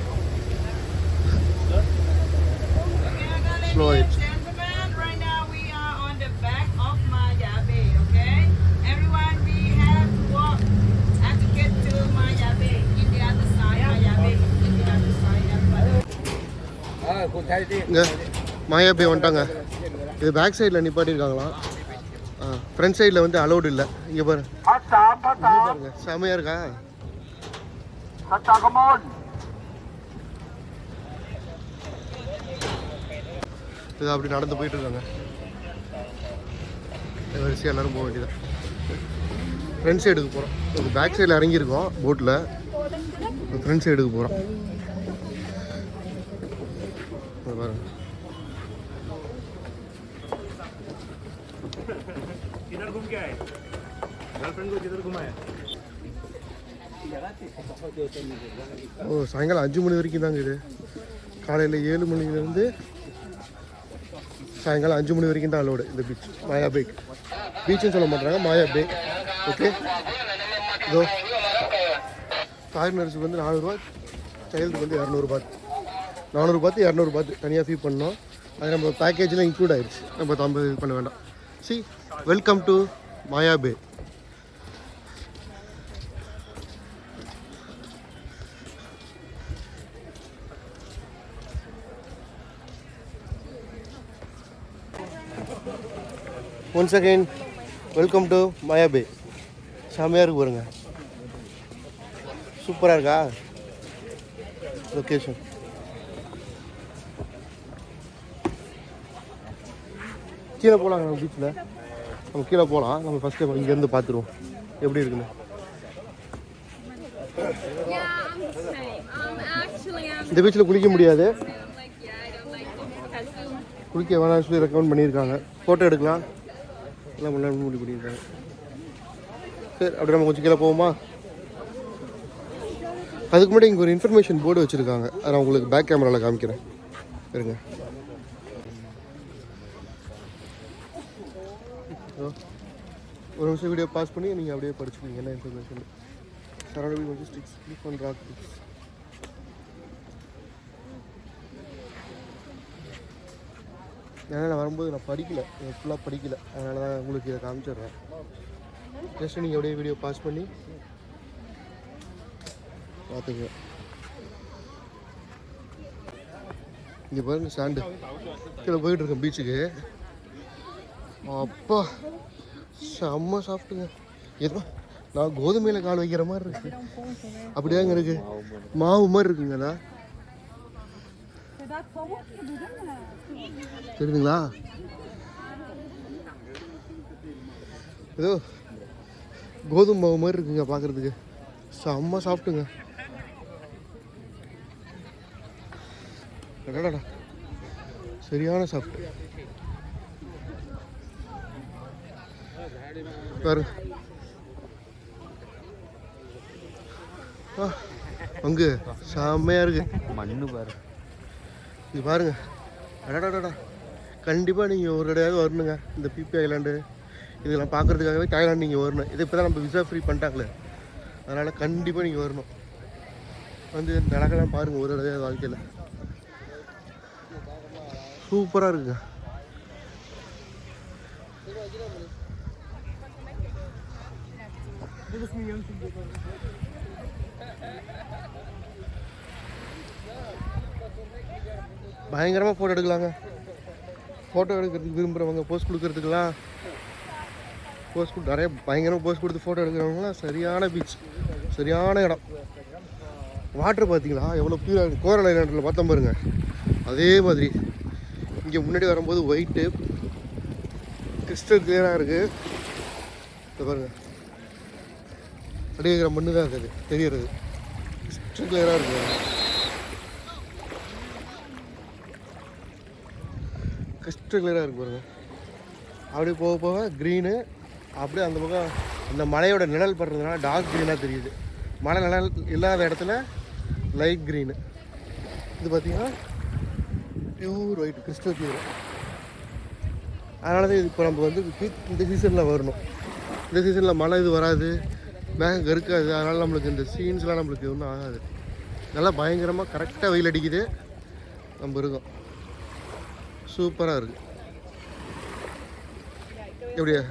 ஸ்லோ ஆயிடுச்சு. Gentlemen, right now we are on the back of Maya Bay, okay? Everyone, we have to walk and to get to Maya Bay. In the other side, Maya Bay. In the other side, everybody. இங்கே மாயா பே வந்துட்டாங்க. இது back சைடில் நிப்பாட்டியிருக்காங்களாம். Front சைடில் வந்து allowed இல்லை. இங்கே பாருங்க, செமையாக இருக்கா? இது அப்படி நடந்து போயிட்டு இருக்காங்க. வரிசையாக எல்லோரும் போக வேண்டியதான். ஃப்ரண்ட் சைடுக்கு போகிறோம். இது பேக் சைடில் இறங்கியிருக்கோம் போட்டில். ஃப்ரண்ட் சைடுக்கு போகிறோம். பாருங்க, किधर घूम के आए? गर्लफ्रेंड को किधर घुमाया? சாயங்காலம் 5 மணி வரைக்கும் தாங்க இது. காலையில் 7 மணிலேருந்து சாயங்காலம் 5 மணி வரைக்கும் தான் அலோடு இந்த பீச். மாயா பே பீச்சுன்னு சொல்ல மாட்டாங்க, மாயா பே. ஓகே, இதோ ஃபாரினர்ஸுக்கு வந்து 400 ரூபா, சைல்டுக்கு வந்து 200 ரூபா. 400 பாத் 200 பாத் தனியாக ஃபீ பண்ணோம். அது நம்ம பேக்கேஜில் இன்க்ளூட் ஆயிடுச்சு. நம்ம 50 இது பண்ண வேண்டாம். சி welcome to Maya Bay. Once again welcome to Maya Bay. செம்மையாக இருக்கு பாருங்க, சூப்பராக இருக்கா லொக்கேஷன். கீழே போகலாம் நம்ம பீச்சில், நம்ம கீழே போகலாம். நம்ம ஃபஸ்ட்டு இங்கேருந்து பார்த்துருவோம் எப்படி இருக்குன்னு. Yeah, I'm the same. Actually, I'm இந்த பீச்சில் குளிக்க முடியாது, like, yeah, I don't like this. குளிக்க வேணாம்னு சொல்லி ரெக்கமெண்ட் பண்ணியிருக்காங்க. ஃபோட்டோ எடுக்கலாம் எல்லாம் பண்ணலாம் முடிவு பண்ணியிருக்காங்க. சரி அப்படி நம்ம கொஞ்சம் கீழே போவோமா? அதுக்கு முன்னாடி இங்கே ஒரு இன்ஃபர்மேஷன் போர்டு வச்சுருக்காங்க, அதை நான் உங்களுக்கு பேக் கேமராவில் காமிக்கிறேன் இருங்க. ஒரு நிமிஷம் வீடியோ பாஸ் பண்ணி நீங்கள் அப்படியே படிச்சுக்கோங்க என்ன information. Surrounding logistics for rock beach. அதனால் வரும்போது நான் படிக்கலை, ஃபுல்லாக படிக்கலை, அதனால தான் உங்களுக்கு இதை காமிச்சிடுறேன். ஜஸ்ட் நீங்கள் அப்படியே வீடியோ பாஸ் பண்ணி பார்த்துங்க. இங்கே பாருங்க சாண்டு கீழே போயிட்டுருக்கேன் பீச்சுக்கு. அப்பா செம்ம சாப்பிட்டுங்க. எதுவா நான் கோதுமையில் கால் வைக்கிற மாதிரி இருக்கு, அப்படியாங்க இருக்கு, மாவு மாதிரி இருக்குங்கண்ணா. தெரியுதுங்களா? ஏதோ கோதுமை மாவு மாதிரி இருக்குங்க பார்க்குறதுக்கு, செம்ம சாப்பிட்டுங்க. அடடா சரியான சாப்பிட்டு பாருங்க. அங்கே செம்மையாக இருக்கு மண்ணு பாருங்க. இது பாருங்க அடடாடா, கண்டிப்பாக நீங்கள் ஒரு இடையாவது வரணுங்க. இந்த பிபி ஐலாண்டு இதெல்லாம் பார்க்குறதுக்காகவே தாய்லாந்து நீங்கள் வரணும். இது இப்போ தான் நம்ம விசா ஃப்ரீ பண்ணிட்டாங்களே, அதனால் கண்டிப்பாக நீங்கள் வரணும். வந்து நடக்கலாம் பாருங்கள் ஒரு இடையாவது வாழ்க்கையில். சூப்பராக இருக்குங்க. பயங்கரமாக ஃபோட்டோ எடுக்கலாங்க. ஃபோட்டோ எடுக்கிறதுக்கு விரும்புகிறவங்க, போஸ்ட் கொடுக்கறதுக்கெலாம் நிறைய பயங்கரமாக போஸ்ட் கொடுத்து ஃபோட்டோ எடுக்கிறவங்களாம் சரியான பீச், சரியான இடம். வாட்டர் பார்த்தீங்களா எவ்வளோ பியூராக இருக்குது. கோரல் ஐலாண்டில் பார்த்தோம் பாருங்க, அதே மாதிரி இங்கே முன்னாடி வரும்போது ஒயிட்டு கிறிஸ்டல் கிளியராக இருக்குது. இதை பாருங்க அப்படியே மண்ணு தான் இருக்குது தெரியறது, கிறிஸ்டல் கிளியராக இருக்குது. கிறிஸ்டல் கிளியராக இருக்கு பாருங்க. அப்படியே போக போக க்ரீனு, அப்படியே அந்த பக்கம் அந்த மலையோட நிழல் படுறதுனால டார்க் க்ரீனாக தெரியுது. மழை நிழல் இல்லாத இடத்துல லைட் க்ரீனு. இது பார்த்தீங்கன்னா பியூர் ஒயிட் கிறிஸ்டல் கிளியர். அதனால தான் இது இப்போ நம்ம வந்து இந்த சீசனில் வரணும். இந்த சீசனில் மழை இது வராது, மேகம் கருக்காது, அதனால் நம்மளுக்கு இந்த சீன்ஸ்லாம் நம்மளுக்கு ஒன்றும் ஆகாது. நல்லா பயங்கரமாக கரெக்டாக வெயில் அடிக்குது, நம்ம இருக்கோம். சூப்பராக இருக்குது. எப்படியா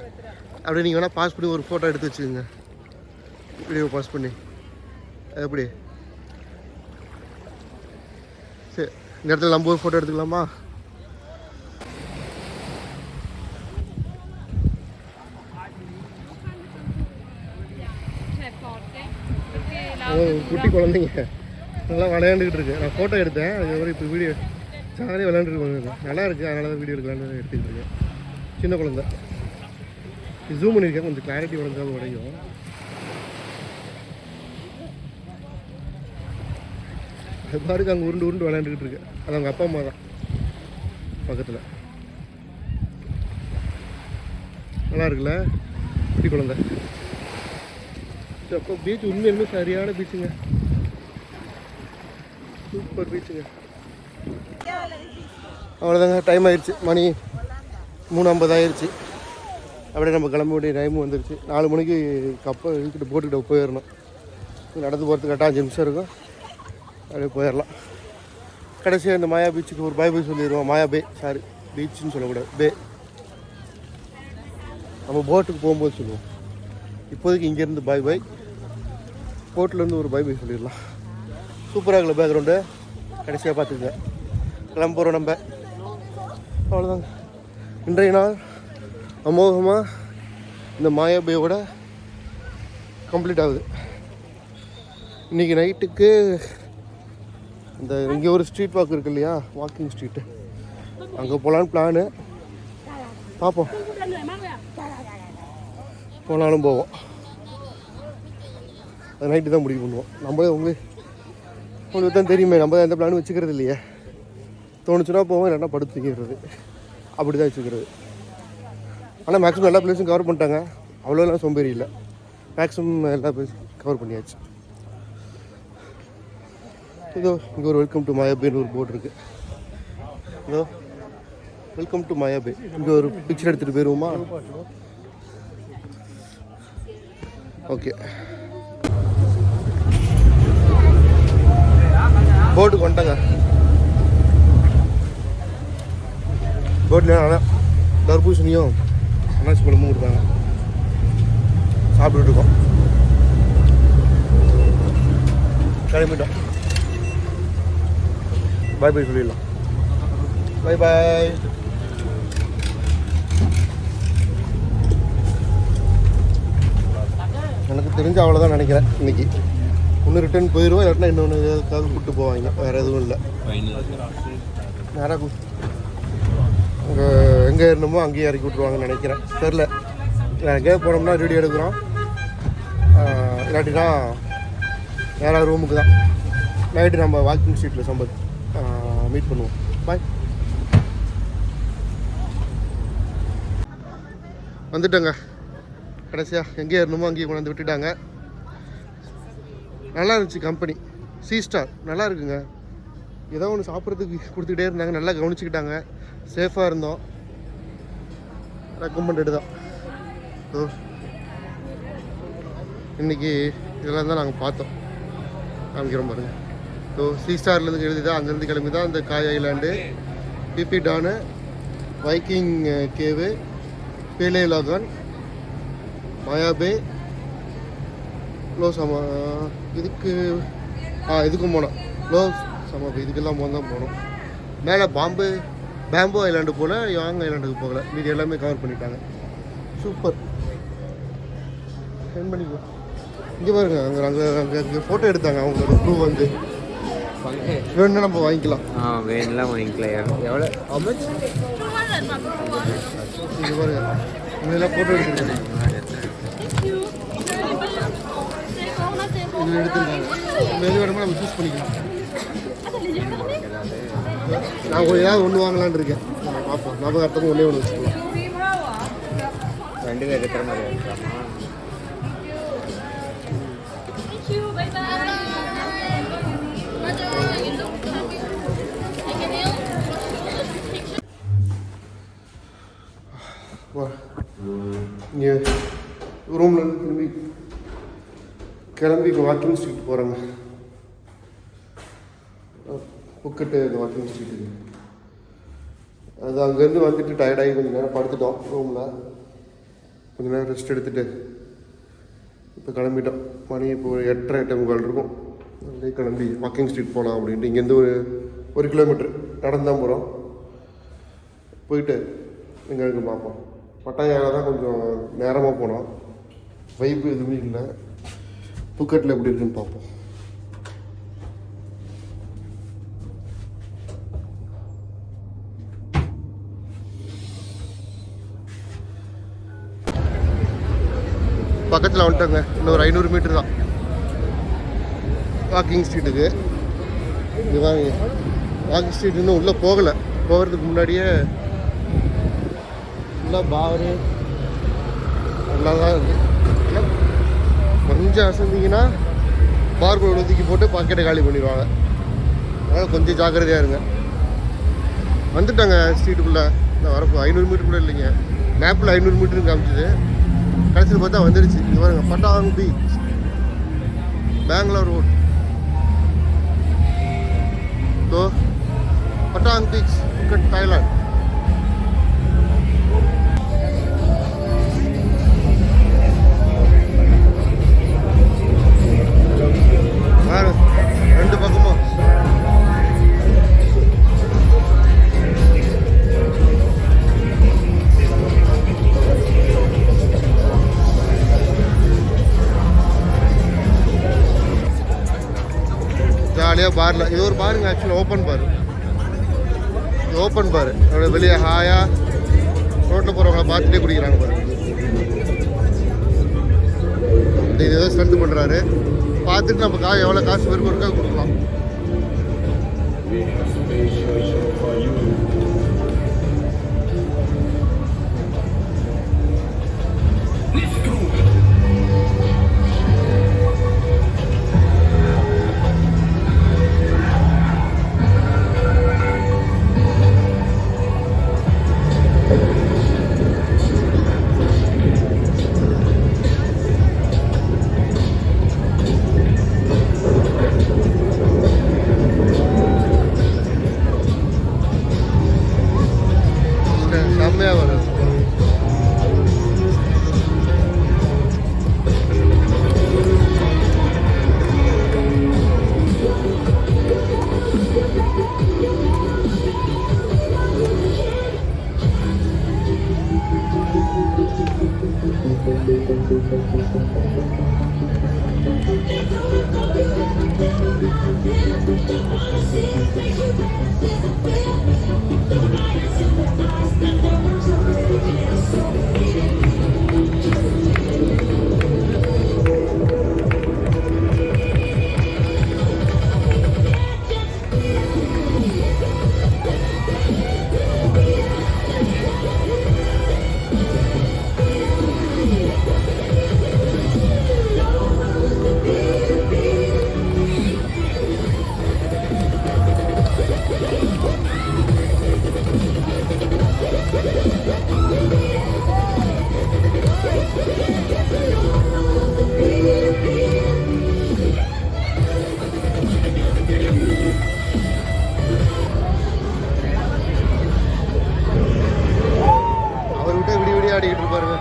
அப்படியே நீங்கள் வேணால் பாஸ் பண்ணி ஒரு ஃபோட்டோ எடுத்து வச்சுக்கோங்க, வீடியோ பாஸ் பண்ணி. எப்படி சரி, இந்த இடத்துல நம்ம ஒரு ஃபோட்டோ எடுத்துக்கலாமா? குட்டி குழந்தைங்க நல்லா விளையாண்டுக்கிட்டு இருக்கு. நான் ஃபோட்டோ எடுத்தேன், அதுக்கப்புறம் இப்போ வீடியோ ஜாலியாக விளையாண்டுருக்கோங்க. நல்லா இருக்குது, அதனால தான் வீடியோ எடுக்கலான்னு எடுத்துக்கிட்டு இருக்கேன். சின்ன குழந்தை ஜூம் பண்ணியிருக்கேன், கொஞ்சம் கிளாரிட்டி உடஞ்சாலும் உடையும். அது பாருக்கு அங்கே உருண்டு உருண்டு விளையாண்டுக்கிட்டு இருக்கு. அது அவங்க அப்பா அம்மா தான் பக்கத்தில். நல்லா இருக்குல்ல குட்டி குழந்தை. அப்போ பீச் உண்மையுமே சரியான பீச்சுங்க, சூப்பர் பீச்சுங்க. அவ்வளோதாங்க, டைம் ஆயிடுச்சு, மணி 3:50 ஆயிடுச்சு. அப்படியே நம்ம கிளம்ப வேண்டிய டைமும் வந்துடுச்சு. 4 மணிக்கு கப்பல் இழுக்கிட்டு போட்டுக்கிட்ட போயிடணும். நடந்து போகிறதுக்கு கரெக்டாக 5 நிமிஷம் இருக்கும், அப்படியே போயிடலாம். கடைசியாக இந்த மாயா பீச்சுக்கு ஒரு பை சொல்லிடுவோம். மாயா பே, சாரி பீச்சுன்னு சொல்லக்கூடாது, பே. நம்ம போட்டுக்கு போகும்போது சொல்லுவோம். இப்போதைக்கு இங்கேருந்து பை, போட்லேருந்து ஒரு பை சொல்லிடலாம். சூப்பராக இருக்குல்ல பேக்ரவுண்டு. கடைசியாக பார்த்துங்க, கிளம்ப போகிறோம் நம்ம. அவ்வளோதாங்க இன்றைய நாள் அமோகமாக இந்த மாயா பேயோட கம்ப்ளீட் ஆகுது. இன்றைக்கி நைட்டுக்கு இந்த இங்கே ஒரு ஸ்ட்ரீட் வாக் இருக்கு இல்லையா, வாக்கிங் ஸ்ட்ரீட்டு, அங்கே போகலான்னு பிளானு. பார்ப்போம், போனாலும் போவோம். அது நைட்டு தான் முடிவு பண்ணுவோம். உங்களுக்கு தான் தெரியுமே, நம்ம தான் எந்த பிளானும் வச்சுக்கிறது இல்லையே. தோணுச்சுன்னா போவோம், இல்லைன்னா படுத்து தூங்கிடுறது, அப்படி தான் வச்சுக்கிறது. ஆனால் மேக்ஸிமம் எல்லா பிளேஸும் கவர் பண்ணிட்டாங்க. அவ்வளோலாம் சோம்பேறி இல்லை, மேக்ஸிமம் எல்லா பிளேஸும் கவர் பண்ணியாச்சு. இதோ இங்கே ஒரு வெல்கம் டு மாயா பேன்னு ஒரு போர்டு இருக்குது. இதோ வெல்கம் டு மாயா பே. இங்கே ஒரு பிக்சர் எடுத்துகிட்டு போயிடுவோமா? ஓகே, போட்டுக்கு வந்துட்டாங்க. போட்டில் ஆனால் தர்பூசணியும் அன்னாசி பழமும் கொடுத்தாங்க, சாப்பிட்டுட்டு இருக்கோம். கிளம்பிட்டோம். பாய் பாய் சொல்லிடலாம். பாய் பாய். எனக்கு தெரிஞ்ச அவ்வளோதான் நினைக்கிறேன். இன்னைக்கு ஒன்று ரிட்டர்ன் போயிடுவோம், இல்லாட்டினா இன்னொன்று எதுக்காக கூப்பிட்டு போவாங்க. வேறு எதுவும் இல்லை. நேராக அங்கே எங்கே இருந்தோமோ அங்கேயே இறக்கி விட்ருவாங்கன்னு நினைக்கிறேன். தெரில, எங்கேயே போனோம்னா வீடியோ எடுக்கிறோம், இல்லாட்டினா நேராக ரூமுக்கு தான். நைட்டு நம்ம வாக்கிங் ஸ்ட்ரீட்டில் சம்பத் மீட் பண்ணுவோம். பாய். வந்துட்டோங்க. கடைசியாக எங்கேயே இருந்தோமோ அங்கேயே கொண்டாந்து விட்டுட்டாங்க. நல்லா இருந்துச்சு கம்பெனி. C-Star நல்லா இருக்குங்க. ஏதோ ஒன்று சாப்பிட்றதுக்கு கொடுத்துக்கிட்டே இருந்தாங்க, நல்லா கவனிச்சுக்கிட்டாங்க, சேஃபாக இருந்தோம். ரெக்கமெண்டடு தான். ஸோ இன்றைக்கி இதெல்லாம் தான் நாங்கள் பார்த்தோம். காமிக்கிறோம் பாருங்க. ஸோ C-Starலேருந்து எழுதி தான் அங்கேருந்து கிளம்பி தான் இந்த Khai Island, Phi Phi Don, Viking cave, Pileh Lagoon, Maya Bay, Loh Samah, இதுக்கும் போனோம். லோ சமா பே, இதுக்கெல்லாம் தான் போனோம். மேலே பேம்போ ஐலாண்டு போல், யாங் ஐலாண்டுக்கு போகலை. மீதி எல்லாமே கவர் பண்ணிட்டாங்க. சூப்பர். சென்ட் பண்ணிக்கோ. இங்கே பாருங்க, அங்கே ஃபோட்டோ எடுத்தாங்க அவங்களோட ப்ரூவ் வந்து. வேணும்னா நம்ம வாங்கிக்கலாம். வேணும்லாம் வாங்கிக்கலாம். எவ்வளோ? இங்கே பாருங்க, இதெல்லாம் ஃபோட்டோ எடுத்துருக்காங்க. இது எடுத்துருக்காங்க. நம்ம எது வேணுமோ நம்ம சூஸ் பண்ணிக்கலாம். நான் கொஞ்சம் ஏதாவது ஒன்று வாங்கலான்னு இருக்கேன். பார்ப்போம், ஞாபகார்த்தமும் ஒன்றே ஒன்று வச்சுக்கலாம். ரெண்டு பேர் இருக்கிற மாதிரி இருக்கலாமா? இங்கே ரூம்லேருந்து கிளம்பி இப்போ வாக்கிங் ஸ்ட்ரீட் போகிறாங்க. புக்கெட்டு இந்த வாக்கிங் ஸ்ட்ரீட்டுக்கு. அது அங்கேருந்து வந்துட்டு டயர்டாகி கொஞ்சம் நேரம் படுத்துட்டோம் ரூமில். கொஞ்சம் நேரம் ரெஸ்ட் எடுத்துகிட்டு இப்போ கிளம்பிட்டோம். மணி இப்போ 8:30 இருக்கும். அப்படியே கிளம்பி வாக்கிங் ஸ்ட்ரீட் போகலாம் அப்படின்ட்டு. இங்கேருந்து ஒரு கிலோமீட்ரு நடந்து தான் போகிறோம். போயிட்டு எங்கே இருக்கு பார்ப்போம். பட்டாயாவில் தான் கொஞ்சம் நேரமாக போனோம். வைப்பு எதுவுமே இல்லை. புக்கெட்டில் எப்படி இருக்குன்னு பார்ப்போம். பக்கத்தில் வந்துட்டோங்க. இன்னொரு 500 மீட்டர் தான் வாக்கிங் ஸ்ட்ரீட்டுக்கு. இதுதான் வாக்கிங் ஸ்ட்ரீட். இன்னும் உள்ளே போகிறதுக்கு முன்னாடியே ஃபுல்லாக பாரு நல்லா தான் இருக்குது. கொஞ்சம் அசந்திங்கன்னா பார்க்குள்ள ஒதுக்கி போட்டு பாக்கெட்டை காலி பண்ணிடுவாங்க. அதனால் கொஞ்சம் ஜாக்கிரதையாக இருங்க. வந்துட்டாங்க ஸ்ட்ரீட்டுக்குள்ளே. நான் வரப்போ 500 மீட்டர் கூட இல்லைங்க. மேப்பில் 500 மீட்டருன்னு காமிச்சிது. கடைசியில் பார்த்தா வந்துடுச்சு. இங்கே பாருங்க, Patong beach, Bangalore road. So Klang Beach, Phuket, Thailand. பாரு, ரெண்டு பக்கமும் ஜாலியாக பாரில். இது ஒரு பாருங்க, ஆக்சுவலாக ஓப்பன் பார். இது ஓப்பன் பார். அப்படியே வெளியே ஹாயாக ரோட்டில் போகிறவங்கள பார்த்துட்டே குடிக்கிறாங்க பாரு. இது ஏதோ ஸ்ட்ரென்த் பண்ணுறாரு. பார்த்துட்டு நம்ம எவ்வளோ காசு பேருக்கு இருக்கா கொடுக்கலாம். செம்மையாக வரும். ஆடிக்கிட்டு இருப்பாருங்க.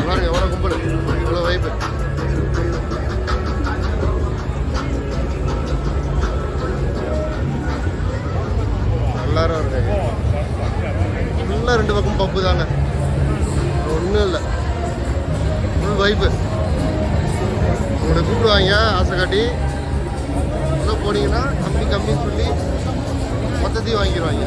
பாருங்க எவ்வளோ கும்பல், எவ்வளோ வைப்பு. எல்லாரும் இருக்காங்க. ஃபுல்லாக ரெண்டு பக்கம் பப்பு தாங்க, ஒன்றும் இல்லை, ஃபுல் வைப்பு. உங்களை கூப்பிடுவாங்க ஆசை காட்டி, உள்ளே போனீங்கன்னா கம்மின்னு சொல்லி மொத்தத்தையும் வாங்கிடுவாங்க.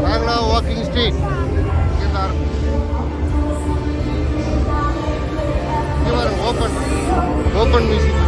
நாங்களா வாக்கிங் ஸ்ட்ரீட் எல்லாரும் ஓப்பன் மியூசிக்.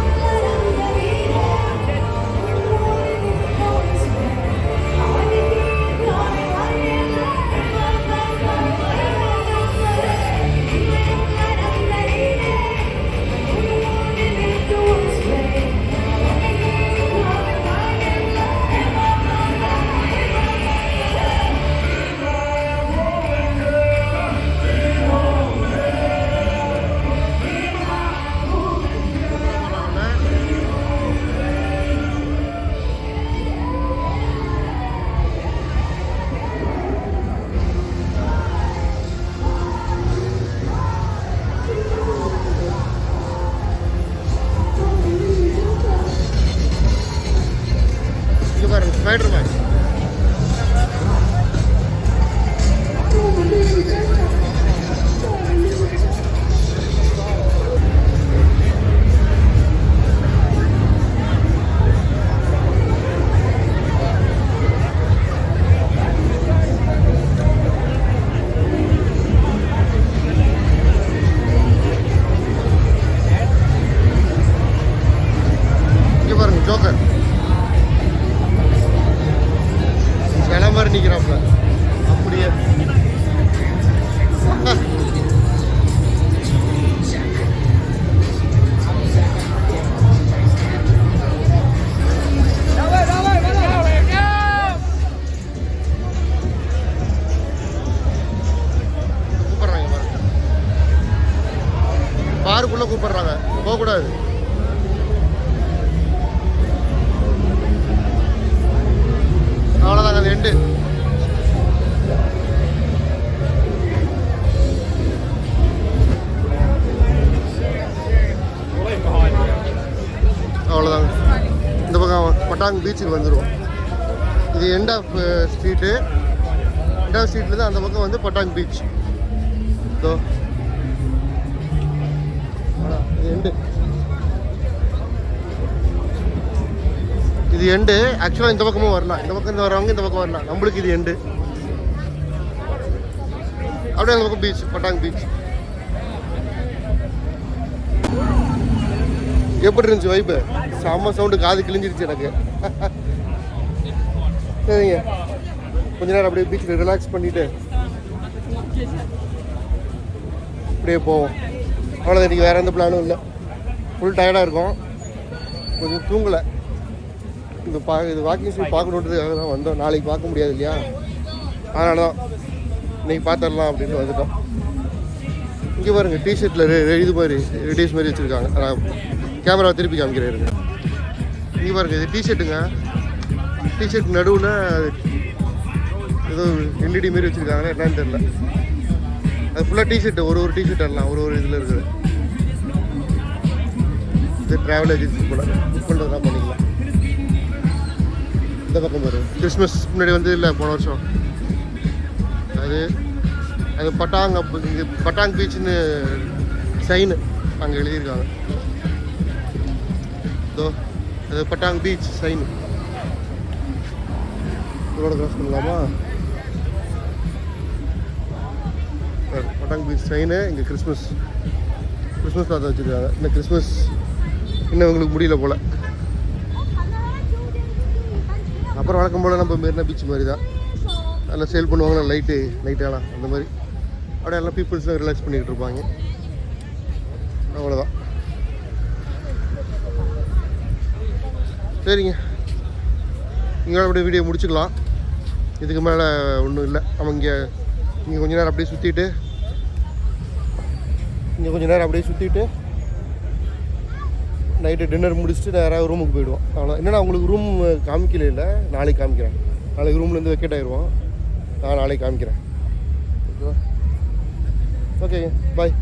பார்க்குள்ளே கூப்பிட்றாங்க, போகக்கூடாது. அவ்வளோதாங்க, அது எண்டு. அவ்வளோதாங்க. இந்த பக்கம் பட்டாங் பீச்சுக்கு வந்துடுவோம். இது end of street. End of ஸ்ட்ரீட்டில் தான் அந்த பக்கம் வந்து பட்டாங் பீச். இதோ இது எண்டு. இது எண்டு. ஆக்சுவலாக இந்த பக்கமும் வரலாம், இந்த பக்கம் வரவங்க இந்த பக்கம் வரலாம். நம்மளுக்கு இது எண்டு. அப்படியே அந்த பக்கம் பீச், பட்டாங் பீச். எப்படி இருந்துச்சு வைப்பு? செம்ம சவுண்டு, காது கிழிஞ்சிருச்சு எனக்கு. சரிங்க, கொஞ்ச நேரம் அப்படியே பீச்சில் ரிலாக்ஸ் பண்ணிவிட்டு அப்படியே போவோம். அவ்வளோதான், இன்றைக்கி வேறு எந்த பிளானும் இல்லை. ஃபுல் டயர்டாக இருக்கும், கொஞ்சம் தூங்கலை. இது வாக்கிங் ஸ்ட்ரீட் பார்க்கணுன்றதுக்காக தான் வந்தோம். நாளைக்கு பார்க்க முடியாது இல்லையா, அதனால தான் இன்றைக்கி பார்த்துடலாம் அப்படின்ட்டு வந்துட்டோம். இங்கே பாருங்கள், டிஷர்ட்டில் இது மாதிரி ரெடியூஸ் மாதிரி வச்சுருக்காங்க. நான் கேமரா திருப்பி காமிக்கிறேன். இங்கே பாருங்கள், இது டிஷர்ட்டுங்க. டிஷர்ட் நடுவில் ஏதோ எல்இடி மாரி வச்சுருக்காங்க, என்னன்னு தெரியல. அது ஃபுல்லாக டிஷர்ட்டு, ஒரு டிஷர்ட் எல்லாம் ஒரு இதில் இருக்குது. இது ட்ராவல் ஏஜென்சி கூட புக் பண்ணுறதுலாம் பண்ணிக்கலாம். இந்த பக்கம் வரும் கிறிஸ்மஸ் முன்னாடி வந்து இல்லை, போன வருஷம் அது பட்டாங். இங்கே பட்டாங் பீச்சுன்னு சைனு அங்கே எழுதியிருக்காங்க. இதோ அது பட்டாங் பீச் சைனு. ரோட கிராஸ் பண்ணலாமா? பட்டாங் பீச் சைனு. இங்கே கிறிஸ்மஸ் தாத்தா வச்சுருக்காங்க. இன்னும் கிறிஸ்மஸ் இன்னும் உங்களுக்கு முடியல போல். அப்புறம் வழக்கம் போல் நம்ம மெரினா பீச் மாதிரி தான் அதில் சேல் பண்ணுவாங்க. லைட்டெல்லாம் அந்த மாதிரி அப்படியே எல்லாம் பீப்புள்ஸ்லாம் ரிலாக்ஸ் பண்ணிக்கிட்டு இருப்பாங்க. அவ்வளோதான். சரிங்க, இங்கே அப்படியே வீடியோ முடிச்சுக்கலாம். இதுக்கு மேலே ஒன்றும் இல்லை. நம்ம இங்கே கொஞ்ச நேரம் அப்படியே சுற்றிட்டு நைட்டு டின்னர் முடிச்சுட்டு நேராக ரூமுக்கு போயிடுவோம். அவ்வளோ. என்னென்னா உங்களுக்கு ரூம் காமிக்கல இல்லை, நாளைக்கு காமிக்கிறேன். நாளைக்கு ரூம்லேருந்து வெக்கேட் ஆயிடுவோம். நான் நாளைக்கு காமிக்கிறேன். ஓகே, பாய்.